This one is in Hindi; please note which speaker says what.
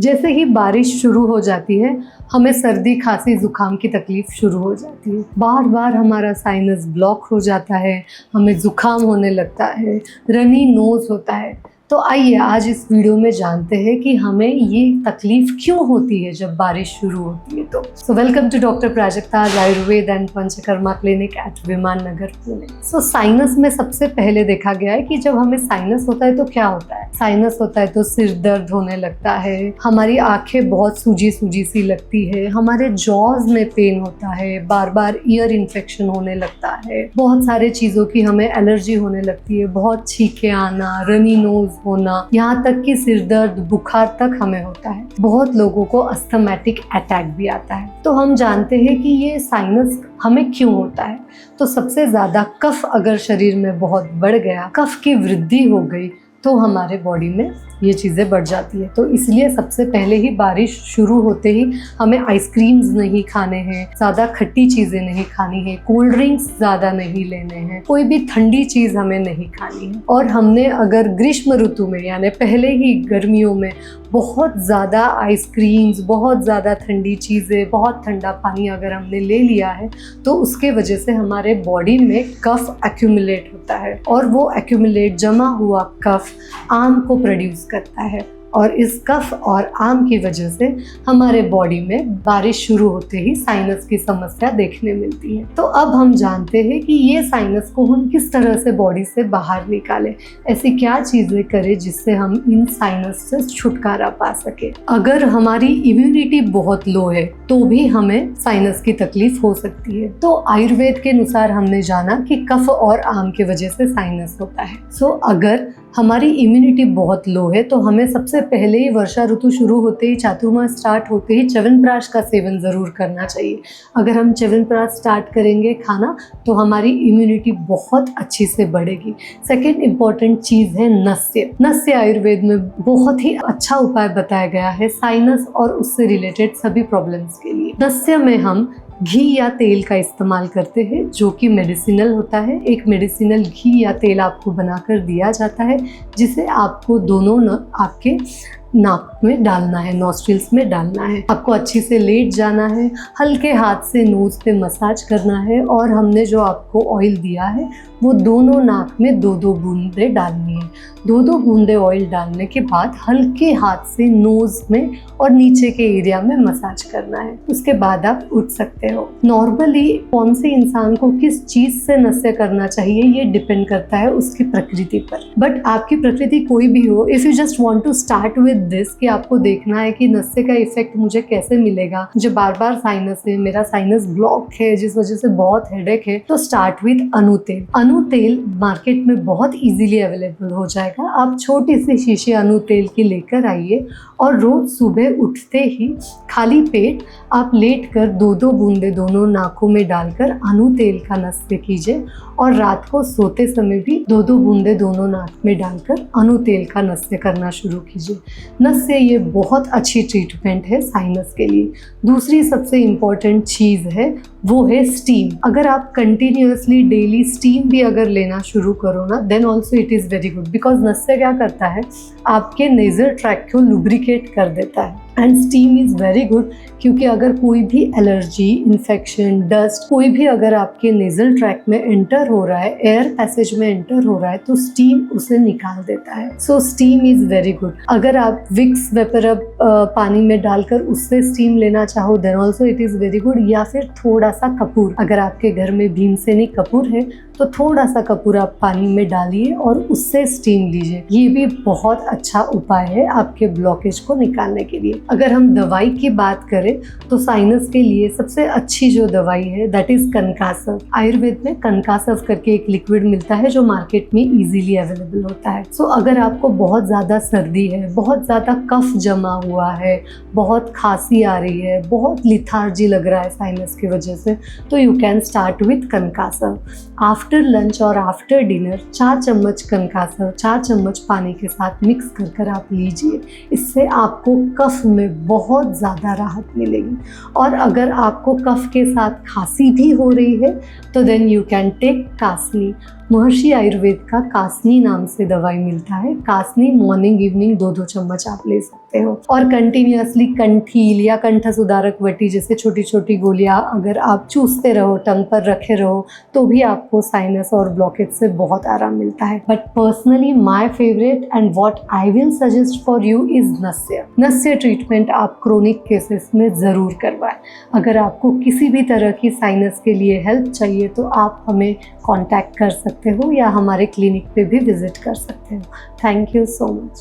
Speaker 1: जैसे ही बारिश शुरू हो जाती है हमें सर्दी खांसी जुकाम की तकलीफ शुरू हो जाती है। बार बार हमारा साइनस ब्लॉक हो जाता है, हमें जुकाम होने लगता है, रनी नोज होता है। तो आइए आज इस वीडियो में जानते हैं कि हमें ये तकलीफ क्यों होती है जब बारिश शुरू होती है। तो welcome to doctor Prajakta Ayurveda and Panchakarma clinic at Viman Nagar Pune. Sinus में सबसे पहले देखा गया है कि जब हमें साइनस होता है तो क्या होता है। साइनस होता है तो सिर दर्द होने लगता है, हमारी आंखें बहुत सूजी सूजी सी लगती है, हमारे जॉज में पेन होता है, बार बार ईयर इन्फेक्शन होने लगता है, बहुत सारे चीज़ों की हमें एलर्जी होने लगती है, बहुत छींके आना, रनी नोज होना, यहाँ तक कि सिर दर्द बुखार तक हमें होता है। बहुत लोगों को अस्थमैटिक अटैक भी आता है। तो हम जानते हैं कि ये साइनस हमें क्यों होता है। तो सबसे ज़्यादा कफ अगर शरीर में बहुत बढ़ गया, कफ की वृद्धि हो गई, तो हमारे बॉडी में ये चीज़ें बढ़ जाती है। तो इसलिए सबसे पहले ही बारिश शुरू होते ही हमें आइसक्रीम्स नहीं खाने हैं, ज़्यादा खट्टी चीज़ें नहीं खानी है, कोल्ड ड्रिंक्स ज़्यादा नहीं लेने हैं, कोई भी ठंडी चीज़ हमें नहीं खानी है। और हमने अगर ग्रीष्म ऋतु में यानी पहले ही गर्मियों में बहुत ज़्यादा आइसक्रीम्स, बहुत ज़्यादा ठंडी चीज़ें, बहुत ठंडा पानी अगर हमने ले लिया है तो उसके वजह से हमारे बॉडी में कफ एक्यूमुलेट होता है और वो एक्यूमुलेट जमा हुआ कफ आम को प्रोड्यूस करता है और इस कफ और आम की वजह से हमारे बॉडी में बारिश शुरू होते ही साइनस की समस्या देखने मिलती है। तो अब हम जानते हैं कि ये साइनस को हम किस तरह से बॉडी से बाहर निकालें, ऐसी क्या चीज़ें करें जिससे हम इन साइनस से छुटकारा पा सके। अगर हमारी इम्यूनिटी बहुत लो है तो भी हमें साइनस की तकलीफ हो सकती है। तो आयुर्वेद के अनुसार हमने जाना कि कफ और आम की वजह से साइनस होता है। अगर हमारी इम्यूनिटी बहुत लो है तो हमें सबसे पहले ही वर्षा ऋतु शुरू होते ही, चातुर्मास स्टार्ट होते ही च्यवनप्राश का सेवन ज़रूर करना चाहिए। अगर हम च्यवनप्राश स्टार्ट करेंगे खाना तो हमारी इम्यूनिटी बहुत अच्छी से बढ़ेगी। सेकेंड इम्पॉर्टेंट चीज़ है नस्य। नस्य आयुर्वेद में बहुत ही अच्छा उपाय बताया गया है साइनस और उससे रिलेटेड सभी प्रॉब्लम्स के लिए। नस्य में हम घी या तेल का इस्तेमाल करते हैं जो कि मेडिसिनल होता है। एक मेडिसिनल घी या तेल आपको बनाकर दिया जाता है जिसे आपको दोनों आपके नाक में डालना है, नॉस्ट्रिल्स में डालना है। आपको अच्छी से लेट जाना है, हल्के हाथ से नोज पे मसाज करना है और हमने जो आपको ऑयल दिया है वो दोनों नाक में 2-2 बूंदे डालनी है। 2-2 बूंदे ऑयल डालने के बाद हल्के हाथ से नोज में और नीचे के एरिया में मसाज करना है। उसके बाद आप उठ सकते हो। नॉर्मली कौन से इंसान को किस चीज़ से नस्य करना चाहिए ये डिपेंड करता है उसकी प्रकृति पर। बट आपकी प्रकृति कोई भी हो, if you just want to start with this कि आपको देखना है कि नस्य का इफेक्ट मुझे कैसे मिलेगा, मुझे बार बार साइनस है, मेरा साइनस ब्लॉक है जिस वजह से बहुत हेडेक है, तो स्टार्ट विद अनु तेल। अनु तेल मार्केट में बहुत इजीली अवेलेबल हो जाएगा। आप छोटी सी शीशी अनु तेल की लेकर आइए और रोज सुबह उठते ही खाली पेट आप लेट कर 2-2 बूंदे दोनों नाकों में डालकर अनु तेल का नस्य कीजिए और रात को सोते समय भी 2-2 बूंदे दोनों नाक में डालकर अनु तेल का नस्य करना शुरू कीजिए। नस्य ये बहुत अच्छी ट्रीटमेंट है साइनस के लिए। दूसरी सबसे इम्पॉर्टेंट चीज़ है वो है स्टीम। अगर आप कंटिन्यूअसली डेली स्टीम भी अगर लेना शुरू करो ना, then also it is very good. Because नस्य क्या करता है, आपके नेजल ट्रैक को लुब्रिकेट कर देता है। And steam is very good क्योंकि अगर कोई भी एलर्जी, इन्फेक्शन, डस्ट कोई भी अगर आपके नेजल ट्रैक में एंटर हो रहा है, एयर पैसेज में एंटर हो रहा है, तो स्टीम उसे निकाल देता है। सो स्टीम इज़ वेरी गुड। अगर आप विक्स वेपरब पानी में डालकर उससे स्टीम लेना चाहो then also it is very good. या फिर थोड़ा सा कपूर, अगर आपके घर में भीमसेनी कपूर है तो थोड़ा सा कपूर आप पानी में डालिए और उससे स्टीम लीजिए। ये भी बहुत अच्छा उपाय है आपके ब्लॉकेज को निकालने के लिए। अगर हम दवाई की बात करें तो साइनस के लिए सबसे अच्छी जो दवाई है दैट इज कनकासव। आयुर्वेद में कनकासव करके एक लिक्विड मिलता है जो मार्केट में इजीली अवेलेबल होता है। अगर आपको बहुत ज़्यादा सर्दी है, बहुत ज़्यादा कफ जमा हुआ है, बहुत खांसी आ रही है, बहुत लिथार्जी लग रहा है साइनस की वजह से, तो यू कैन स्टार्ट विथ कनकासव। आफ्टर लंच और आफ्टर डिनर 4 चम्मच कनकासव 4 चम्मच पानी के साथ मिक्स कर आप लीजिए। इससे आपको कफ में बहुत ज़्यादा राहत मिलेगी। और अगर आपको कफ के साथ खांसी भी हो रही है तो देन यू कैन टेक कासनी। महर्षि आयुर्वेद का कासनी नाम से दवाई मिलता है। कासनी मॉर्निंग इवनिंग 2-2 चम्मच आप ले सकते हो और कंटिन्यूअसली कंठील या कंठ सुधारक वटी जैसे छोटी छोटी गोलियां अगर आप चूसते रहो, टंग पर रखे रहो, तो भी आपको साइनस और ब्लॉकेज से बहुत आराम मिलता है। But personally my favourite and what I will suggest for you is नस्य। नस्य ट्रीटमेंट आप क्रोनिक केसेस में ज़रूर करवाएं। अगर आपको किसी भी तरह की साइनस के लिए हेल्प चाहिए तो आप हमें कांटेक्ट कर सकते हो या हमारे क्लिनिक पे भी विजिट कर सकते हो। Thank you so much.